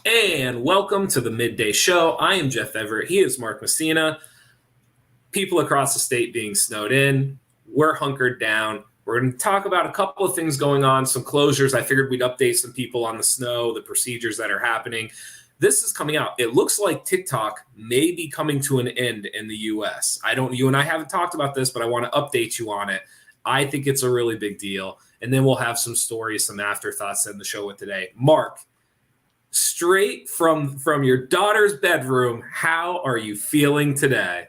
And welcome to the Midday Show. I am Jeff Everett. He is Mark Messina. People across the state being snowed in. We're hunkered down. We're going to talk about a couple of things going on, some closures. I figured we'd update some people on the snow, the procedures that are happening. This is coming out. It looks like TikTok may be coming to an end in the U.S. You and I haven't talked about this, but I want to update you on it. I think it's a really big deal. And then we'll have some stories, some afterthoughts in the show with today. Mark, straight from your daughter's bedroom, how are you feeling today?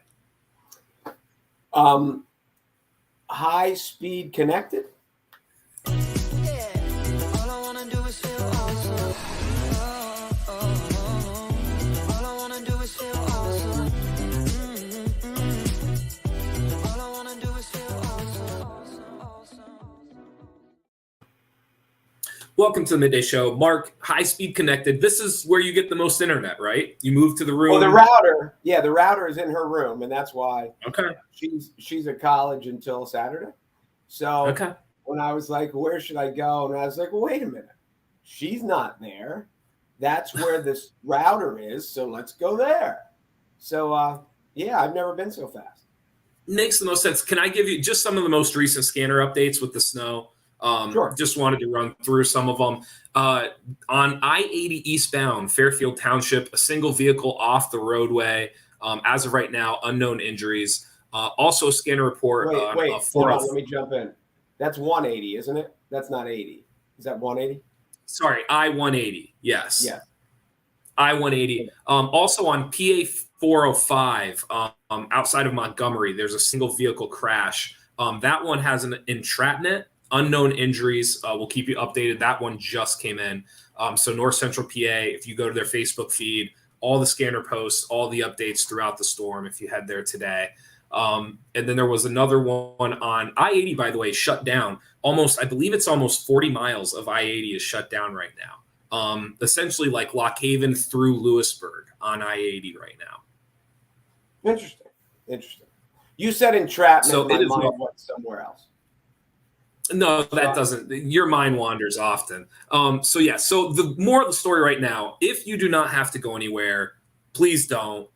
High speed connected. Welcome to the Midday Show. Mark, high-speed connected. This is where you get the most internet, right? You move to the room. Well, the router is in her room, and that's why she's at college until Saturday. So when I was like, where should I go? And I was like, well, wait a minute. She's not there. That's where this router is, so let's go there. So, I've never been so fast. Makes the most sense. Can I give you just some of the most recent scanner updates with the snow? Sure. Just wanted to run through some of them. On I-80 eastbound, Fairfield Township, a single vehicle off the roadway. As of right now, unknown injuries. Also, a scanner report. Wait, hold on, let me jump in. That's 180, isn't it? That's not 80. Is that 180? Sorry, I-180. Yes. Yeah. I-180. Also on PA 405, outside of Montgomery, there's a single vehicle crash. That one has an entrapment. Unknown injuries. We'll keep you updated. That one just came in. So North Central PA, if you go to their Facebook feed, all the scanner posts, all the updates throughout the storm, if you head there today. And then there was another one on I-80, by the way, shut down. I believe it's almost 40 miles of I-80 is shut down right now. Essentially like Lock Haven through Lewisburg on I-80 right now. Interesting. You said entrapment. So my mind went somewhere else. No, that doesn't. Your mind wanders often. So the more of the story right now, if you do not have to go anywhere, please don't.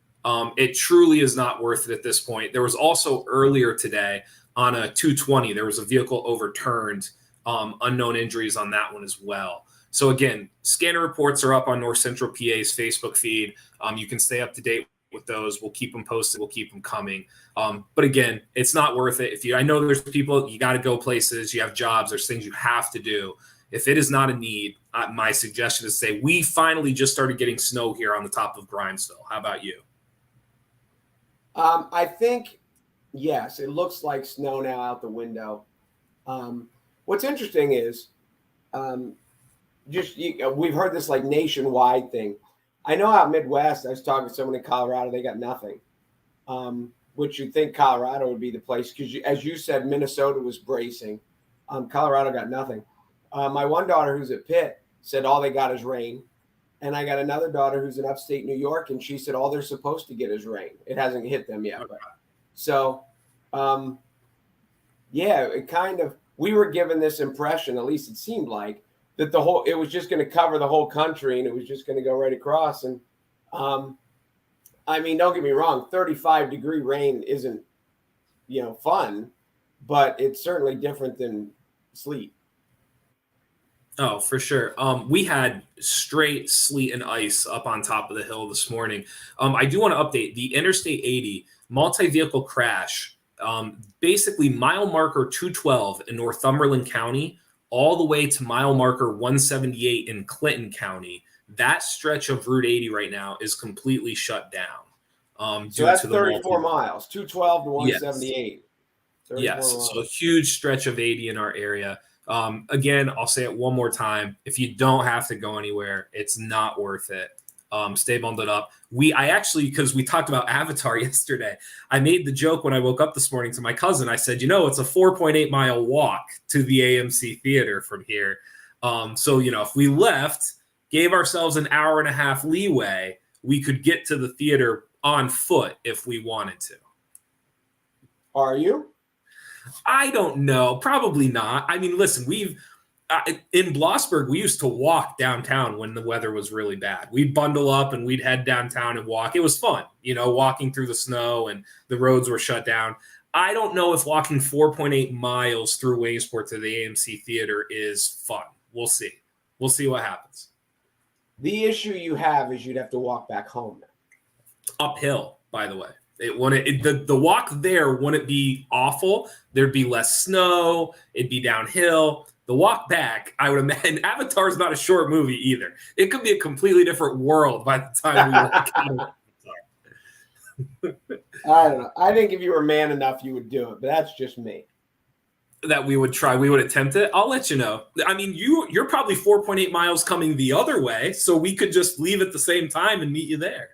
It truly is not worth it at this point. There was also earlier today on a 220, there was a vehicle overturned, unknown injuries on that one as well. So again, scanner reports are up on North Central PA's Facebook feed. You can stay up to date with those. We'll keep them posted. We'll keep them coming. But again, it's not worth it. I know there's people, you got to go places, you have jobs, there's things you have to do. If it is not a need, my suggestion is say, we finally just started getting snow here on the top of Grimesville. How about you? I think, yes, it looks like snow now out the window. What's interesting is we've heard this like nationwide thing. I know out Midwest, I was talking to someone in Colorado, they got nothing, which you'd think Colorado would be the place because, as you said, Minnesota was bracing. Colorado got nothing. My one daughter who's at Pitt said all they got is rain. And I got another daughter who's in upstate New York, and she said all they're supposed to get is rain. It hasn't hit them yet. Okay. So, it kind of, we were given this impression, at least it seemed like, that it was just going to cover the whole country and it was just going to go right across. And I mean, don't get me wrong, 35-degree rain isn't, fun, but it's certainly different than sleet. Oh, for sure. We had straight sleet and ice up on top of the hill this morning. I do want to update the Interstate 80 multi-vehicle crash. Basically, mile marker 212 in Northumberland County, all the way to mile marker 178 in Clinton County. That stretch of Route 80 right now is completely shut down. So that's 34 miles, 212 to 178. Yes, so a huge stretch of 80 in our area. Again, I'll say it one more time. If you don't have to go anywhere, it's not worth it. Stay bundled up. Because we talked about Avatar yesterday, I made the joke when I woke up this morning to my cousin. I said, it's a 4.8 mile walk to the AMC theater from here. If we left, gave ourselves an hour and a half leeway, we could get to the theater on foot if we wanted to. Are you? I don't know. Probably not. I mean, listen, In Blossburg, we used to walk downtown when the weather was really bad. We'd bundle up and we'd head downtown and walk. It was fun, walking through the snow and the roads were shut down. I don't know if walking 4.8 miles through Waynesport to the AMC Theater is fun. We'll see. We'll see what happens. The issue you have is you'd have to walk back home now. Uphill, by the way. The walk there wouldn't be awful. There'd be less snow. It'd be downhill. The walk back, I would imagine, Avatar's not a short movie either. It could be a completely different world by the time we walk out. I don't know. I think if you were man enough, you would do it, but that's just me. That we would try. We would attempt it. I'll let you know. I mean, you're probably 4.8 miles coming the other way, so we could just leave at the same time and meet you there.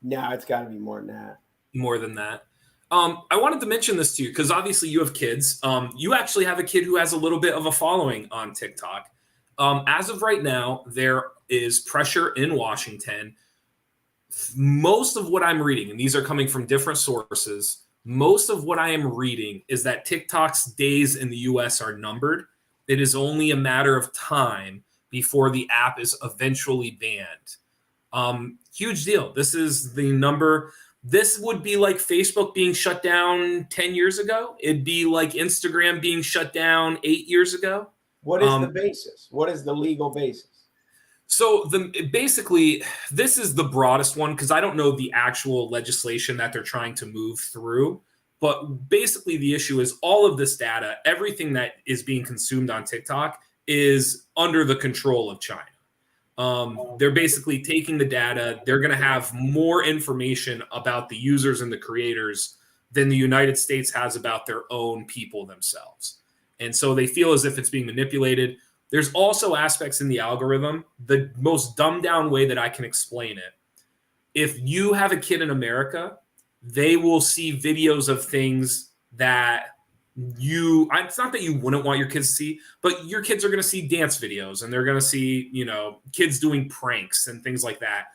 No, it's got to be more than that. More than that. I wanted to mention this to you because obviously you have kids. You actually have a kid who has a little bit of a following on TikTok. As of right now, there is pressure in Washington. Most of what I'm reading, and these are coming from different sources, most of what I am reading is that TikTok's days in the US are numbered. It is only a matter of time before the app is eventually banned. Huge deal. This is the number. This would be like Facebook being shut down 10 years ago. It'd be like Instagram being shut down 8 years ago. What is the basis? What is the legal basis? So basically, this is the broadest one because I don't know the actual legislation that they're trying to move through. But basically, the issue is all of this data, everything that is being consumed on TikTok is under the control of China. They're basically taking the data. They're going to have more information about the users and the creators than the United States has about their own people themselves. And so they feel as if it's being manipulated. There's also aspects in the algorithm. The most dumbed down way that I can explain it. If you have a kid in America, they will see videos of things that it's not that you wouldn't want your kids to see, but your kids are going to see dance videos and they're going to see, kids doing pranks and things like that.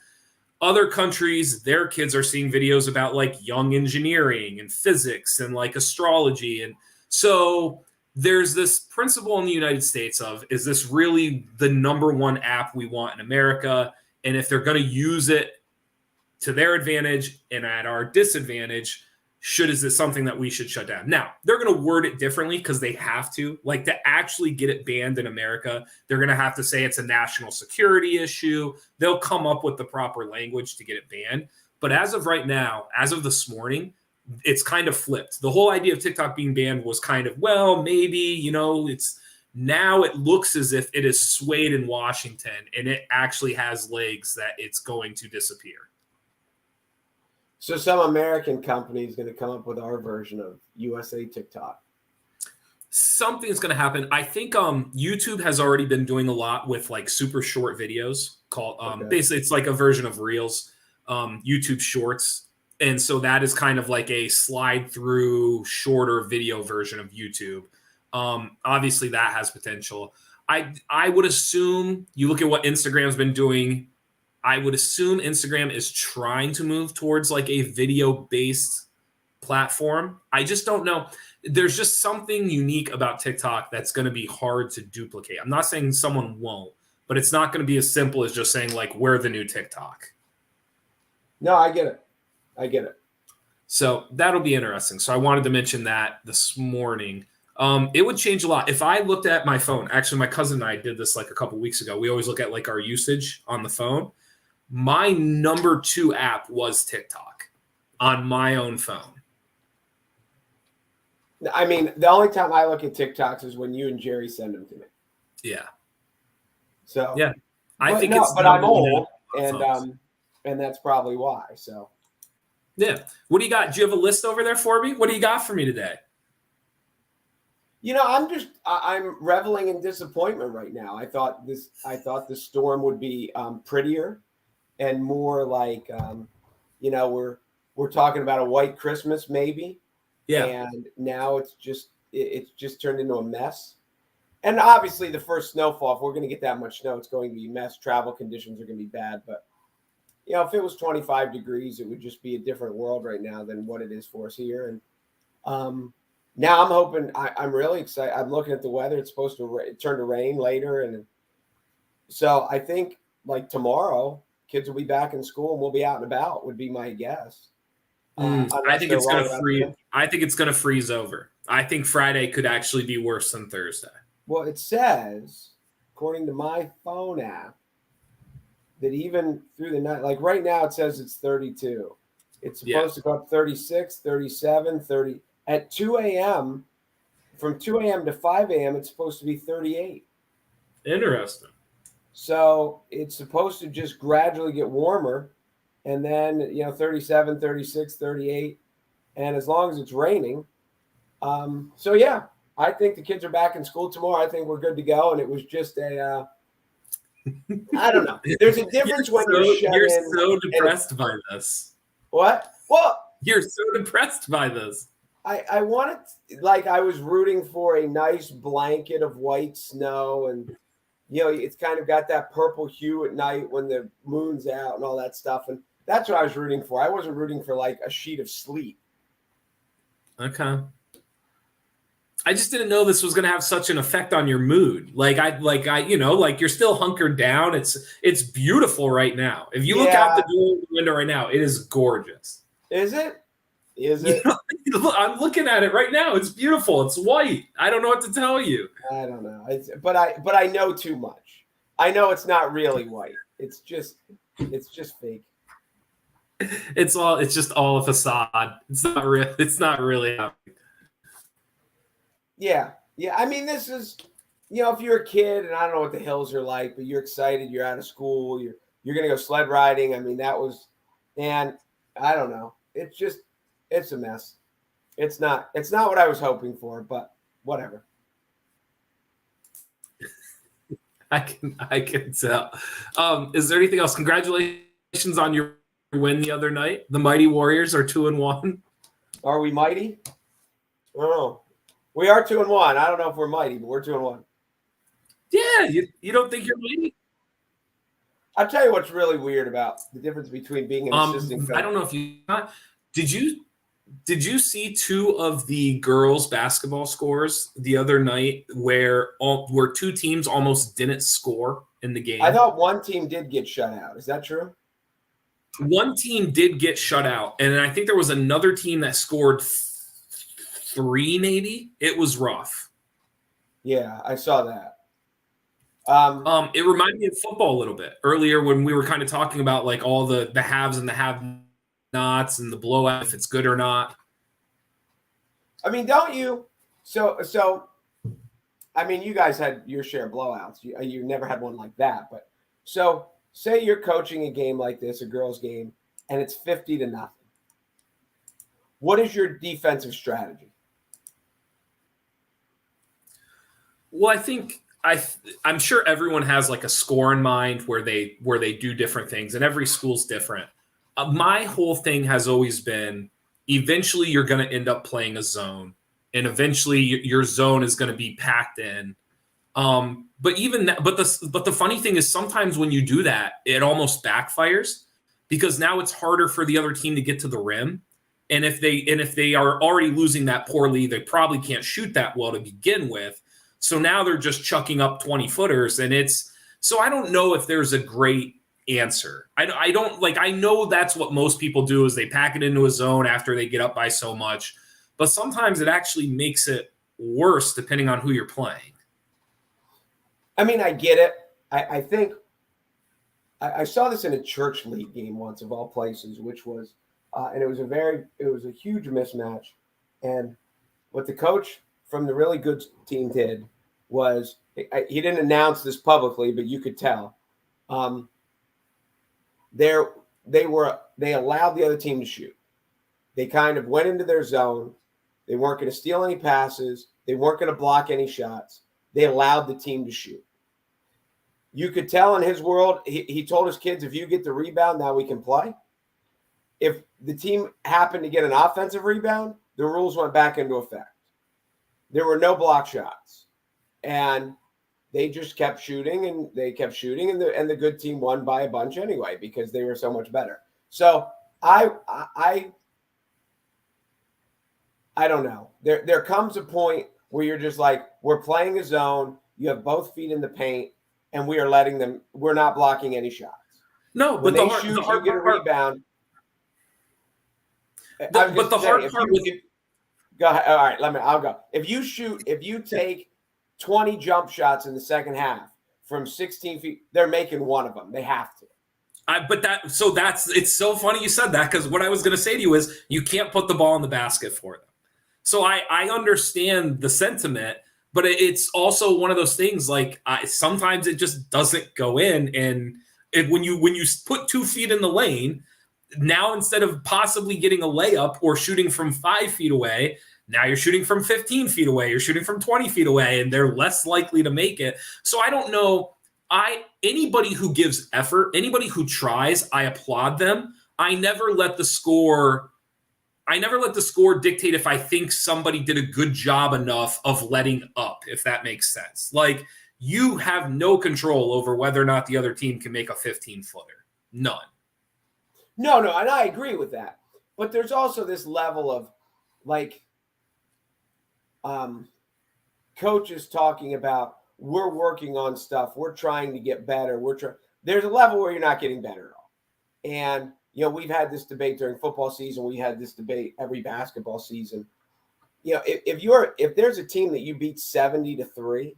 Other countries, their kids are seeing videos about like young engineering and physics and like astrology. And so there's this principle in the United States of, is this really the number one app we want in America? And if they're going to use it to their advantage and at our disadvantage, is this something that we should shut down? Now, they're going to word it differently because they have to. Like, to actually get it banned in America, they're going to have to say it's a national security issue. They'll come up with the proper language to get it banned. But as of right now, as of this morning, it's kind of flipped. The whole idea of TikTok being banned was kind of, well, maybe, it's now it looks as if it is swayed in Washington and it actually has legs that it's going to disappear. So some American company is going to come up with our version of USA TikTok. Something's going to happen. I think YouTube has already been doing a lot with like super short videos called basically it's like a version of Reels, YouTube Shorts. And so that is kind of like a slide through shorter video version of YouTube. Obviously that has potential. I would assume you look at what Instagram's been doing. I would assume Instagram is trying to move towards like a video-based platform. I just don't know. There's just something unique about TikTok that's going to be hard to duplicate. I'm not saying someone won't, but it's not going to be as simple as just saying like, we're the new TikTok. No, I get it. So that'll be interesting. So I wanted to mention that this morning. It would change a lot. If I looked at my phone, actually my cousin and I did this like a couple weeks ago. We always look at like our usage on the phone. My number 2 app was TikTok on my own phone. I mean, the only time I look at TikToks is when you and Jerry send them to me. Yeah. So yeah, but I'm old, and that's probably why. So yeah, what do you got? Do you have a list over there for me? What do you got for me today? I'm reveling in disappointment right now. I thought the storm would be prettier and more like, we're talking about a white Christmas maybe. Yeah. And now it's just turned into a mess. And obviously the first snowfall, if we're going to get that much snow, it's going to be a mess. Travel conditions are going to be bad. But, if it was 25 degrees, it would just be a different world right now than what it is for us here. And Now I'm hoping. I'm really excited. I'm looking at the weather. It's supposed to turn to rain later, and so I think like tomorrow, kids will be back in school and we'll be out and about. Would be my guess. I Unless think they're it's wrong gonna about freeze. that. I think it's gonna freeze over. I think Friday could actually be worse than Thursday. Well, it says, according to my phone app, that even through the night, like right now, it says it's 32. It's Yeah, supposed to go up 36, 37, 30. At 2 a.m., from 2 a.m. to 5 a.m., it's supposed to be 38. interesting. So it's supposed to just gradually get warmer. And then, 37, 36, 38. And as long as it's raining. So, yeah, I think the kids are back in school tomorrow. I think we're good to go. And it was just I don't know. There's a difference when you're shut You're in. so And depressed by this. what? Well, You're so depressed by this. I wanted, like, I was rooting for a nice blanket of white snow, and it's kind of got that purple hue at night when the moon's out and all that stuff, and that's what I was rooting for. I wasn't rooting for like a sheet of sleet. Okay. I just didn't know this was going to have such an effect on your mood. Like you're still hunkered down. It's beautiful right now. If you look out the Yeah, door window right now, it is gorgeous. is it? Is You it? know, I'm looking at it right now. It's beautiful. It's white. I don't know what to tell you. I don't know. But I know too much. I know it's not really white. It's just fake. It's just all a facade. It's not real. It's not really happening. Yeah. Yeah. I mean, this is, if you're a kid and I don't know what the hills are like, but you're excited, you're out of school, you're going to go sled riding. I mean, and I don't know. It's a mess. It's not what I was hoping for, but whatever. I can tell. Is there anything else? Congratulations on your win the other night. The Mighty Warriors are 2-1. Are we mighty? Oh, we are 2-1. I don't know if we're mighty, but we're 2-1. Yeah, you don't think you're mighty? I'll tell you what's really weird about the difference between being an assistant coach. I don't know if you did you see two of the girls basketball scores the other night where two teams almost didn't score in the game? I thought one team did get shut out. Is that true? One team did get shut out, and I think there was another team that scored 3, maybe. It was rough. Yeah, I saw that. It reminded me of football a little bit earlier when we were kind of talking about like all the haves and the have-nots and the blowout, if it's good or not. I mean, don't you? So, I mean, you guys had your share of blowouts. You never had one like that, but so say you're coaching a game like this, a girls' game, and it's 50-0. What is your defensive strategy? Well, I'm sure everyone has like a score in mind where they do different things, and every school's different. My whole thing has always been, eventually you're going to end up playing a zone, and eventually your zone is going to be packed in. But even that, but the funny thing is sometimes when you do that, it almost backfires because now it's harder for the other team to get to the rim. And if they are already losing that poorly, they probably can't shoot that well to begin with. So now they're just chucking up 20-footers, and so I don't know if there's a great answer. I don't like. I know that's what most people do is they pack it into a zone after they get up by so much, but sometimes it actually makes it worse depending on who you're playing. I mean, I get it. I think I saw this in a church league game once, of all places, which was, and it was a huge mismatch. And what the coach from the really good team did was he didn't announce this publicly, but you could tell. They allowed the other team to shoot. They kind of went into their zone. They weren't going to steal any passes. They weren't going to block any shots. They allowed the team to shoot. You could tell in his world, he told his kids, if you get the rebound, now we can play. If the team happened to get an offensive rebound, the rules went back into effect. There were no block shots. And they just kept shooting, and they kept shooting, and the good team won by a bunch anyway because they were so much better. So I I don't know. There comes a point where you're just like, we're playing a zone. You have both feet in the paint, and we are letting them. We're not blocking any shots. No, When but they shoot, you get a rebound. I was just saying, go ahead. All right, I'll go. If you take 20 jump shots in the second half from 16 feet, they're making one of them. They have to. It's so funny you said that, because what I was going to say to you is you can't put the ball in the basket for them. So I understand the sentiment, but it's also one of those things like sometimes it just doesn't go in. And when you put 2 feet in the lane, now instead of possibly getting a layup or shooting from 5 feet away, now you're shooting from 15 feet away, you're shooting from 20 feet away, and they're less likely to make it. So I don't know. Anybody who gives effort, anybody who tries, I applaud them. I never let the score dictate if I think somebody did a good job enough of letting up, if that makes sense. Like, you have no control over whether or not the other team can make a 15-footer. None. No, and I agree with that. But there's also this level of, like, coaches talking about, we're working on stuff, we're trying to get better. There's a level where you're not getting better at all. And we've had this debate during football season. We had this debate every basketball season. If there's a team that you beat 70-3,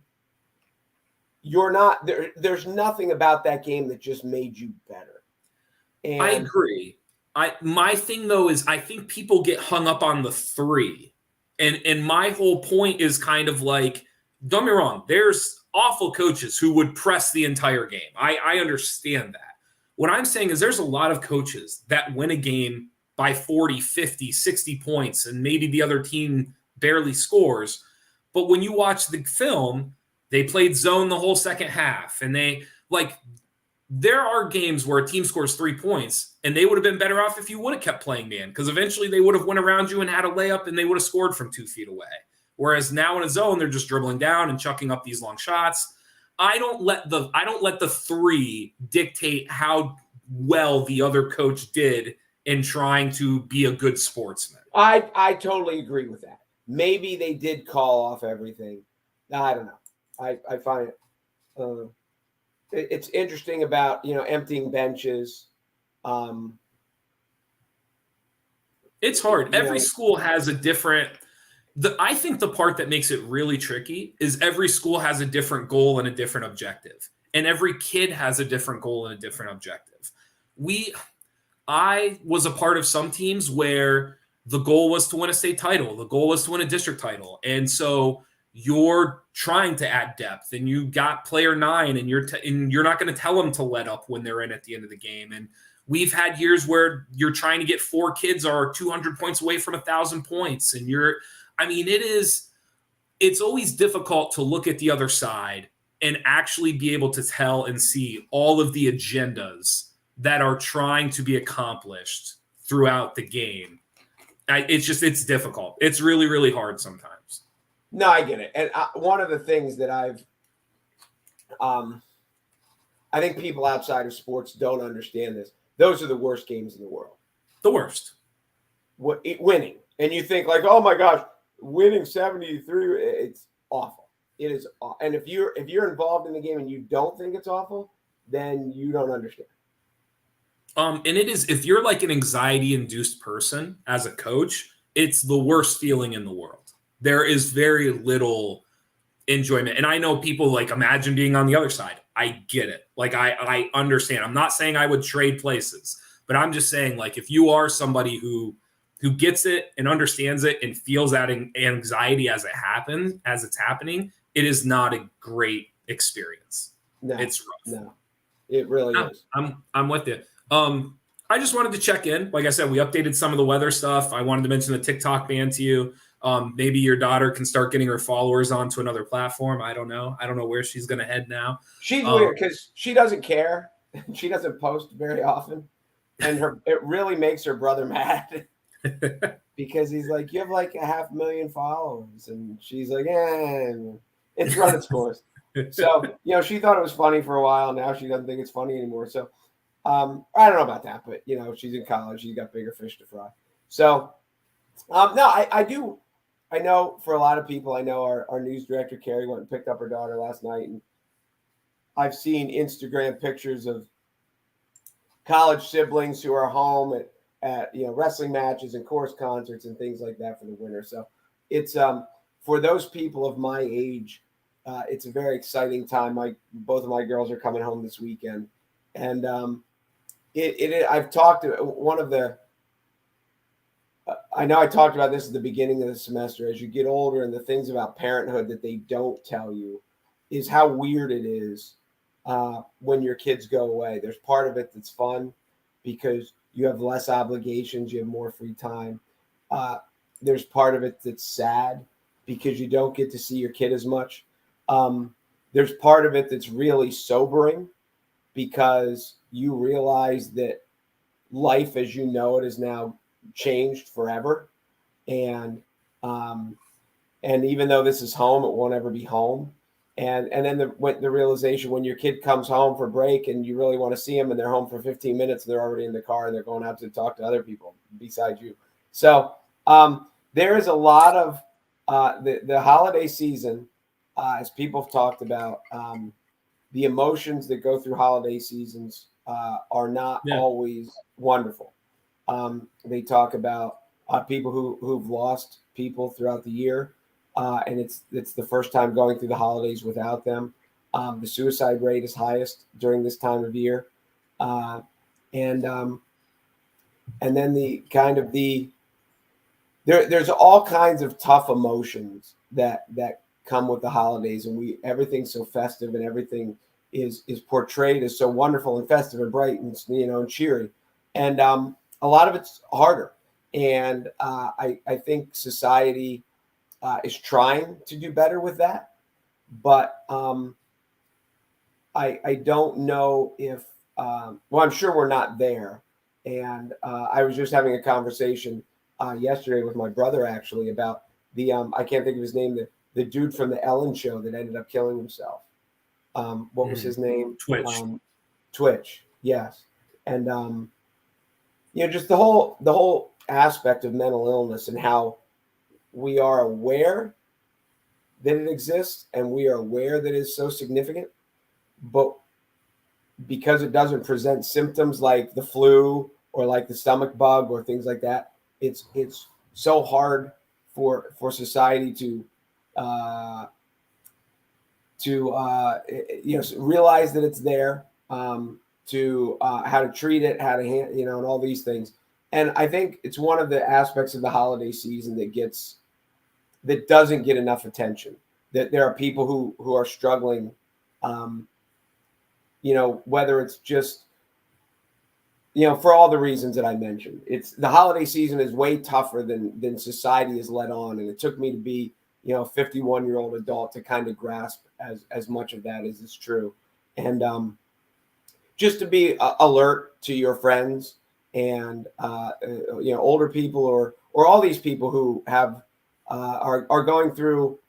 you're not there. There's nothing about that game that just made you better. And I agree. My thing though is I think people get hung up on the 3, and my whole point is kind of like, don't get me wrong, there's awful coaches who would press the entire game. I understand that. What I'm saying is there's a lot of coaches that win a game by 40, 50, 60 points, and maybe the other team barely scores. But when you watch the film, they played zone the whole second half. And there are games where a team scores 3 points, and they would have been better off if you would have kept playing man, because eventually they would have went around you and had a layup, and they would have scored from 2 feet away. Whereas now in a zone, they're just dribbling down and chucking up these long shots. I don't let the 3 dictate how well the other coach did in trying to be a good sportsman. I totally agree with that. Maybe they did call off everything. I don't know. I find it's interesting about emptying benches. It's hard. Every school has a different. I think the part that makes it really tricky is every school has a different goal and a different objective. And every kid has a different goal and a different objective. I was a part of some teams where the goal was to win a state title. The goal was to win a district title. And so you're trying to add depth, and you got player 9, and you're not going to tell them to let up when they're in at the end of the game. And we've had years where you're trying to get 4 kids are 200 points away from 1,000 points. And it's always difficult to look at the other side and actually be able to tell and see all of the agendas that are trying to be accomplished throughout the game. It's difficult. It's really, really hard sometimes. No, I get it. And one of the things that I think people outside of sports don't understand this. Those are the worst games in the world. The worst. Winning. And you think like, oh my gosh, winning 73, it's awful. It is awful. And if you're involved in the game and you don't think it's awful, then you don't understand. And it is, if you're like an anxiety-induced person as a coach, it's the worst feeling in the world. There is very little enjoyment. And I know people like imagine being on the other side. I get it. Like I understand. I'm not saying I would trade places, but I'm just saying, like, if you are somebody who gets it and understands it and feels that anxiety as it's happening, it is not a great experience. No, it's rough. No, it really is. I'm with you. I just wanted to check in. Like I said, we updated some of the weather stuff. I wanted to mention the TikTok ban to you. Maybe your daughter can start getting her followers onto another platform. I don't know. I don't know where she's going to head now. She's weird because she doesn't care. She doesn't post very often. And it really makes her brother mad because he's like, you have like 500,000 followers. And she's like, it's run its course. So, she thought it was funny for a while. Now she doesn't think it's funny anymore. So, I don't know about that, but she's in college. She's got bigger fish to fry. So, no, I do. I know for a lot of people, I know our news director, Carrie, went and picked up her daughter last night. And I've seen Instagram pictures of college siblings who are home at wrestling matches and chorus concerts and things like that for the winter. So it's for those people of my age, it's a very exciting time. Both of my girls are coming home this weekend, and I've talked to one of the. I know I talked about this at the beginning of the semester. As you get older, and the things about parenthood that they don't tell you is how weird it is when your kids go away. There's part of it that's fun because you have less obligations, you have more free time. There's part of it that's sad because you don't get to see your kid as much. There's part of it that's really sobering because you realize that life as you know it is now changed forever. And even though this is home, it won't ever be home. And then the realization when your kid comes home for break and you really want to see them and they're home for 15 minutes and they're already in the car and they're going out to talk to other people besides you. So there is a lot of the holiday season, as people have talked about, the emotions that go through holiday seasons are not always wonderful. They talk about people who've lost people throughout the year. And it's the first time going through the holidays without them. The suicide rate is highest during this time of year, and then there's all kinds of tough emotions that come with the holidays, and everything's so festive and everything is portrayed as so wonderful and festive and bright and and cheery, and a lot of it's harder. And I think society is trying to do better with that, but I don't know if I'm sure we're not there. And I was just having a conversation yesterday with my brother actually about the I can't think of his name, the dude from the Ellen show that ended up killing himself. What was his name? Twitch. Yes. And just the whole aspect of mental illness and how we are aware that it exists and we are aware that it's so significant, but because it doesn't present symptoms like the flu or like the stomach bug or things like that, it's so hard for society to realize that it's there, to how to treat it, how to and all these things. And I think it's one of the aspects of the holiday season that doesn't get enough attention. That there are people who are struggling, whether it's just, for all the reasons that I mentioned. It's the holiday season is way tougher than society has let on, and it took me to be, a 51-year-old adult to kind of grasp as much of that as is true, and just to be alert to your friends and older people or all these people who have are going through,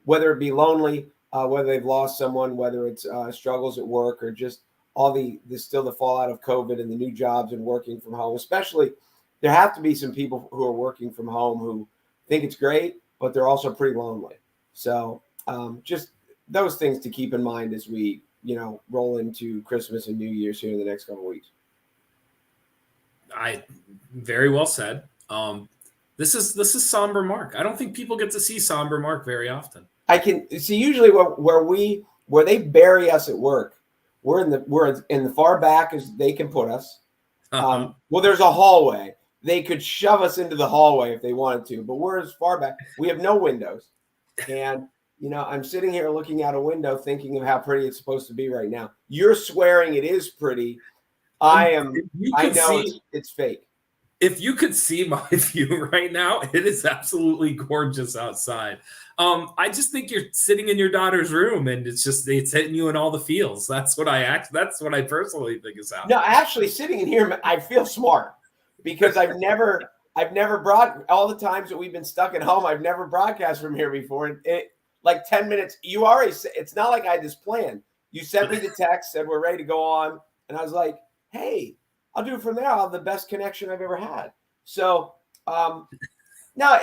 whether it be lonely, whether they've lost someone, whether it's struggles at work or just all the fallout of COVID and the new jobs and working from home. Especially, there have to be some people who are working from home who think it's great, but they're also pretty lonely. So just those things to keep in mind as we roll into Christmas and New Year's here in the next couple of weeks. I very well said. This is somber Mark. I don't think people get to see somber Mark very often. I can see usually where they bury us at work. We're in the far back as they can put us. Well, there's a hallway. They could shove us into the hallway if they wanted to, but we're as far back. We have no windows, and I'm sitting here looking out a window, thinking of how pretty it's supposed to be right now. You're swearing it is pretty. I am. I know it's fake. If you could see my view right now, it is absolutely gorgeous outside. I just think you're sitting in your daughter's room and it's hitting you in all the feels. That's what I personally think is happening. No, actually sitting in here, I feel smart because I've never all the times that we've been stuck at home, I've never broadcast from here before. Like 10 minutes, it's not like I had this plan. You sent me the text, said we're ready to go on. And I was like, hey, I'll do it from there. I'll have the best connection I've ever had. So no,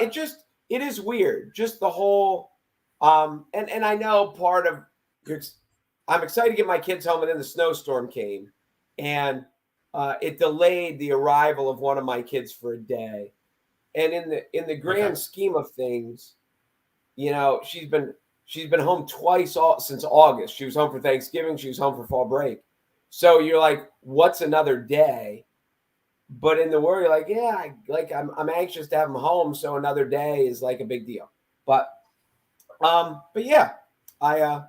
it is weird. Just the whole, and I know part of I'm excited to get my kids home, and then the snowstorm came, and it delayed the arrival of one of my kids for a day. And in the grand scheme of things, you know, she's been home twice since August. She was home for Thanksgiving. She was home for fall break. So you're like, what's another day? But in the world, you're like, yeah, I'm anxious to have them home, so another day is like a big deal. But yeah, I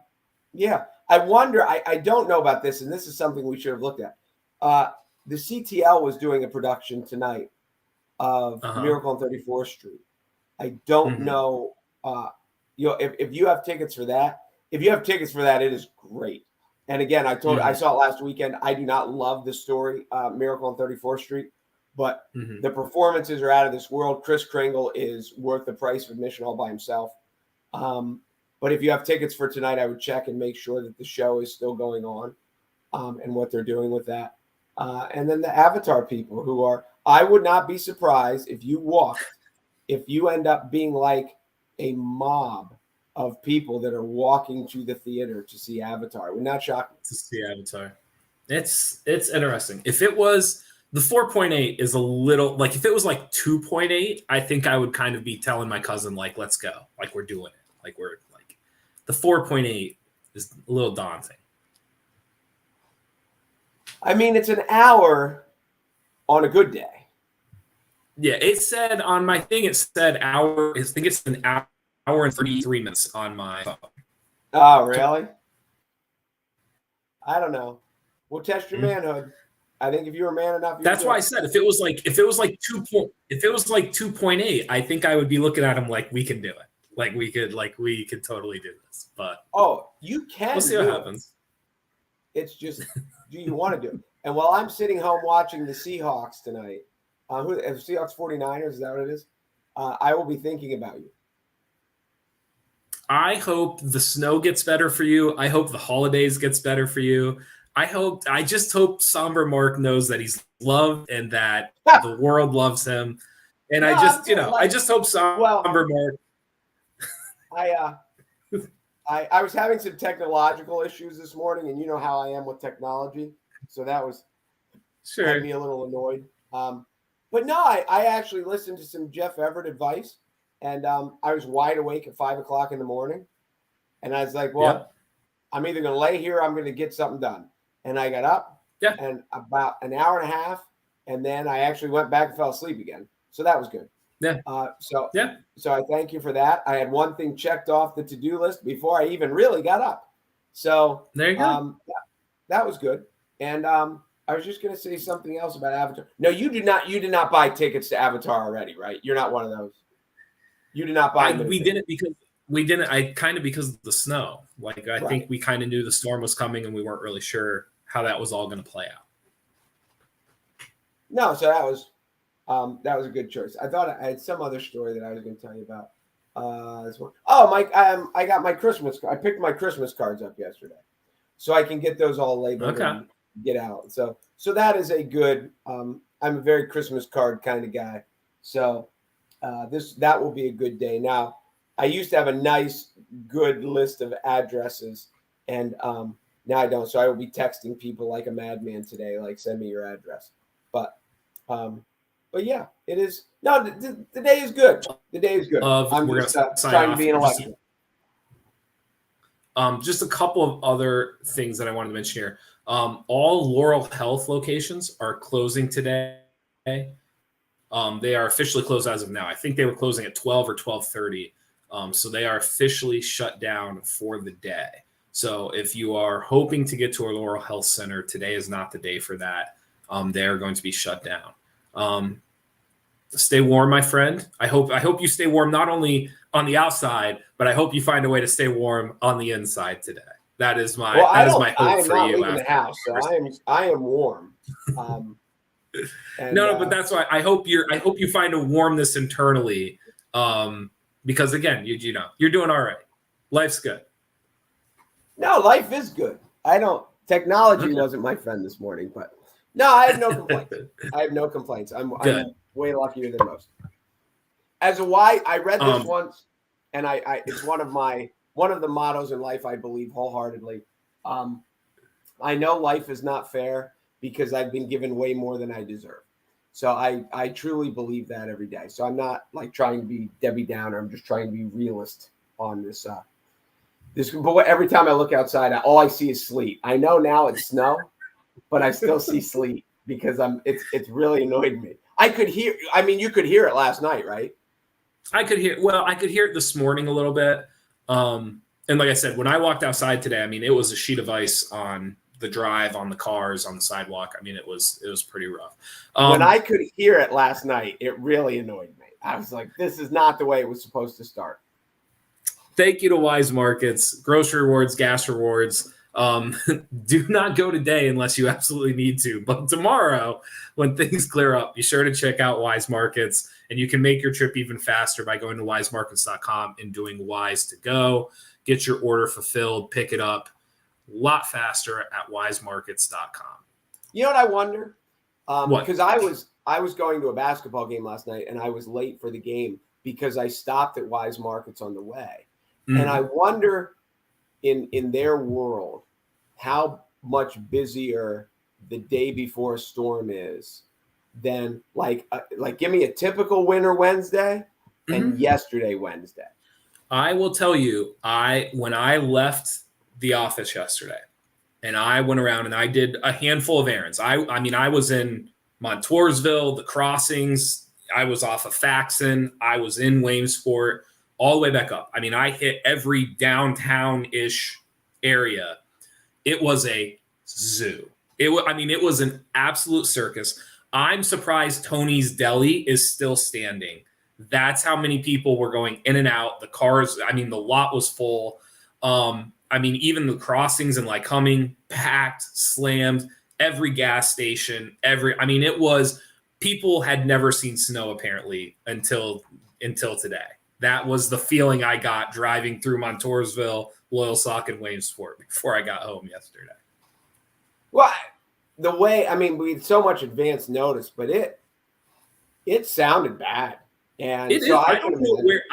wonder. I don't know about this, and this is something we should have looked at. The CTL was doing a production tonight of Miracle on 34th Street. I don't know. You know, if you have tickets for that, it is great. And again, I saw it last weekend. I do not love the story, Miracle on 34th Street, but the performances are out of this world. Kris Kringle is worth the price of admission all by himself. But if you have tickets for tonight, I would check and make sure that the show is still going on, and what they're doing with that. And then the Avatar people who are, I would not be surprised if you end up being like a mob of people that are walking to the theater to see Avatar. Would not shock me. To see Avatar. It's interesting. If it was the 4.8 is a little like, if it was like 2.8, I think I would kind of be telling my cousin, like, let's go. Like, we're doing it. Like, we're like, the 4.8 is a little daunting. I mean, it's an hour on a good day. Yeah, it said on my thing, I think it's an hour and 33 minutes on my phone. Oh, really? I don't know. We'll test your manhood. I think if you were man enough, that's why I said if it was like 2.8, I think I would be looking at him like, we can do it. Like we could totally do this. But you can. We'll see what happens. It's just, do you want to do it? And while I'm sitting home watching the Seahawks tonight, Seahawks 49ers, is that what it is? I will be thinking about you. I hope the snow gets better for you. I hope the holidays gets better for you. I just hope Somber Mark knows that he's loved and that the world loves him. And I just hope Somber Mark. I was having some technological issues this morning, and you know how I am with technology. So that was had me a little annoyed. But no, I actually listened to some Jeff Everett advice, and I was wide awake at 5 o'clock in the morning. And I was like, well, I'm either going to lay here or I'm going to get something done. And I got up and about an hour and a half, and then I actually went back and fell asleep again. So that was good. Yeah. So I thank you for that. I had one thing checked off the to-do list before I even really got up. So there you go. That was good. And I was just going to say something else about Avatar. No, you did not buy tickets to Avatar already, right? You're not one of those. You did not buy them. We didn't because of the snow. Like I think we kind of knew the storm was coming, and we weren't really sure how that was all going to play out. No, so that was a good choice. I thought I had some other story that I was going to tell you about. This one. Oh, Mike, I got my Christmas. I picked my Christmas cards up yesterday, so I can get those all labeled and get out. So that is a good. I'm a very Christmas card kind of guy, so that will be a good day. Now, I used to have a nice, good list of addresses, and now I don't. So I will be texting people like a madman today, like, send me your address. But yeah, it is. No, the day is good. The day is good. I'm just trying to be intellectual. Just a couple of other things that I wanted to mention here. All Laurel Health locations are closing today. They are officially closed as of now. I think they were closing at 12 or 12:30. So they are officially shut down for the day. So if you are hoping to get to a Laurel Health Center, today is not the day for that. They are going to be shut down. Stay warm, my friend. I hope you stay warm, not only on the outside, but I hope you find a way to stay warm on the inside today. That is my hope for you. I am not leaving the house, so I am warm. No, but that's why I hope you find a warmness internally, because again, you're doing all right. Life's good. No, life is good. Technology wasn't my friend this morning, but no, I have no complaints. I'm way luckier than most. As a why, I read this once, and I it's one of the mottos in life I believe wholeheartedly. I know life is not fair because I've been given way more than I deserve. So I truly believe that every day. So I'm not like trying to be Debbie Downer. I'm just trying to be realist on this. But every time I look outside, all I see is sleet. I know now it's snow, but I still see sleet because it's really annoyed me. I could hear. I mean, you could hear it last night, right? I could hear it this morning a little bit. And like I said, when I walked outside today, I mean, it was a sheet of ice on the drive, on the cars, on the sidewalk. I mean, it was pretty rough. When I could hear it last night, it really annoyed me. I was like, this is not the way it was supposed to start. Thank you to Weis Markets, grocery rewards, gas rewards. Do not go today unless you absolutely need to. But tomorrow, when things clear up, be sure to check out Weis Markets, and you can make your trip even faster by going to weismarkets.com and doing Weis to go. Get your order fulfilled, pick it up a lot faster at weismarkets.com. You know what I wonder? Because I was going to a basketball game last night, and I was late for the game because I stopped at Weis Markets on the way. Mm-hmm. And I wonder in their world how much busier the day before a storm is than like give me a typical winter Wednesday and yesterday Wednesday. I will tell you, when I left the office yesterday and I went around and I did a handful of errands. I mean, I was in Montoursville, the crossings, I was off of Faxon, I was in Williamsport, all the way back up. I mean, I hit every downtown-ish area. It was a zoo. It was an absolute circus. I'm surprised Tony's Deli is still standing. That's how many people were going in and out. The cars, I mean, the lot was full. I mean, even the crossings and Lycoming, packed, slammed, every gas station, it was, people had never seen snow apparently until today. That was the feeling I got driving through Montoursville, Loyalsock, and Williamsport before I got home yesterday. Well, the way, we had so much advance notice, but it sounded bad. And so I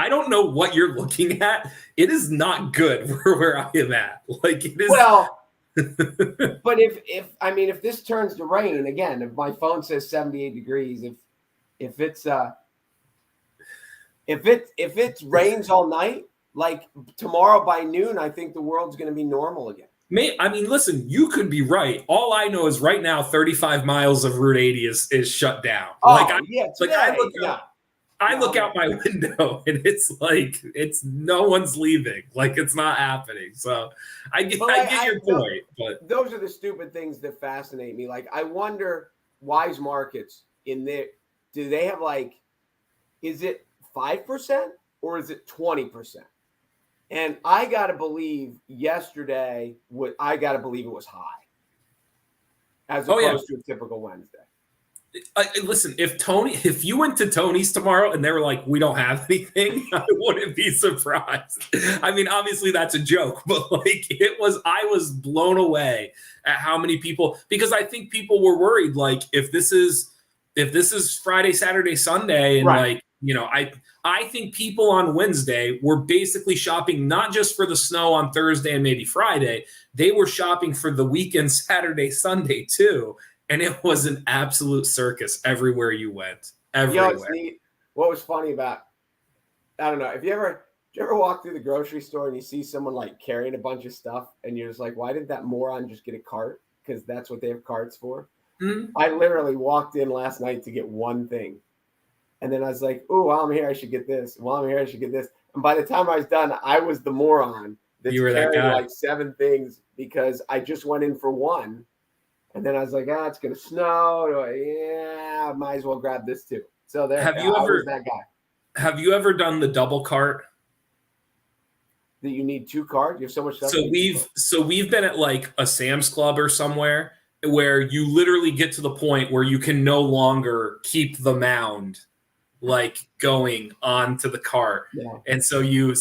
don't know what you're looking at. It is not good where I am at. Like it is. Well, but if this turns to rain again, if my phone says 78 degrees, if it rains all night, like tomorrow by noon, I think the world's going to be normal again. Listen, you could be right. All I know is right now, 35 miles of Route 80 is shut down. I look out my window and it's no one's leaving. Like it's not happening. So I get your point. But those are the stupid things that fascinate me. Like I wonder, Weis Markets do they have is it 5% or is it 20%? And I got to believe yesterday, it was high as opposed to a typical Wednesday. Listen, if you went to Tony's tomorrow and they were like, we don't have anything, I wouldn't be surprised. Obviously that's a joke, but I was blown away at how many people, because I think people were worried, if this is Friday, Saturday, Sunday, and right. I think people on Wednesday were basically shopping not just for the snow on Thursday and maybe Friday, they were shopping for the weekend, Saturday, Sunday too. And it was an absolute circus everywhere you went. Everywhere. It's neat. What was funny about, I don't know, if you ever walk through the grocery store and you see someone carrying a bunch of stuff and you're just like, why didn't that moron just get a cart? Because that's what they have carts for. Mm-hmm. I literally walked in last night to get one thing. And then I was like, oh, while I'm here, I should get this. While I'm here, I should get this. And by the time I was done, I was the moron that's carrying 7 things because I just went in for one. And then I was like, it's going to snow. Yeah, might as well grab this too. So there. I was that guy. Have you ever done the double cart? That you need 2 carts? You have so much stuff. So we've been at a Sam's Club or somewhere where you literally get to the point where you can no longer keep the mound going onto the cart. Yeah. And so you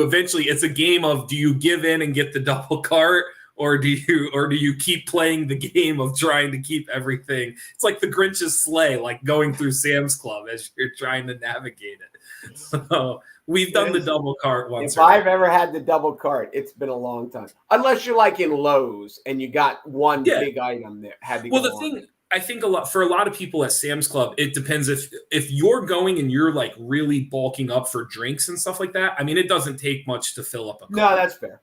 eventually, it's a game of, do you give in and get the double cart, or do you keep playing the game of trying to keep everything? It's like the Grinch's sleigh, like going through Sam's Club as you're trying to navigate it. So we've done the double cart once. If I've ever had the double cart, it's been a long time. Unless you're like in Lowe's and you got one big item that had to go on. I think for a lot of people at Sam's Club, it depends if you're going and you're like really bulking up for drinks and stuff like that. I mean, it doesn't take much to fill up a cart. No, that's fair.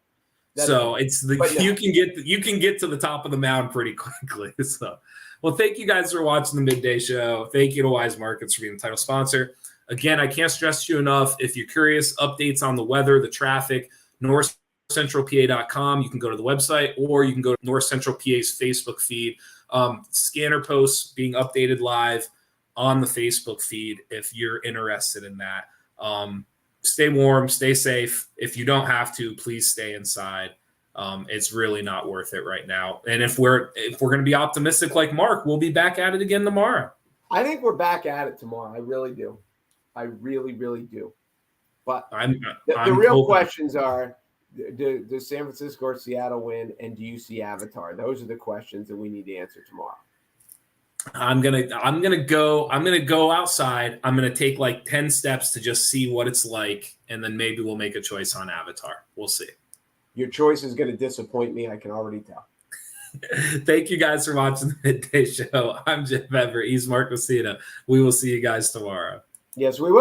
You can get to the top of the mound pretty quickly. So, well, thank you guys for watching the Midday Show. Thank you to Weis Markets for being the title sponsor. Again, I can't stress you enough. If you're curious, updates on the weather, the traffic, NorthcentralPA.com. You can go to the website, or you can go to North Central PA's Facebook feed. Scanner posts being updated live on the Facebook feed if you're interested in that. Stay warm, stay safe. If you don't have to, please stay inside. It's really not worth it right now. And if we're going to be optimistic like Mark, we'll be back at it again tomorrow. I think we're back at it tomorrow. I really do. I really, really do. But the real questions are, does San Francisco or Seattle win, and do you see Avatar? Those are the questions that we need to answer tomorrow. I'm gonna go outside. I'm gonna take like 10 steps to just see what it's like, and then maybe we'll make a choice on Avatar. We'll see. Your choice is going to disappoint me. I can already tell. Thank you guys for watching the Midday Show. I'm Jim Bever. He's Mark Messina. We will see you guys tomorrow. Yes, we will.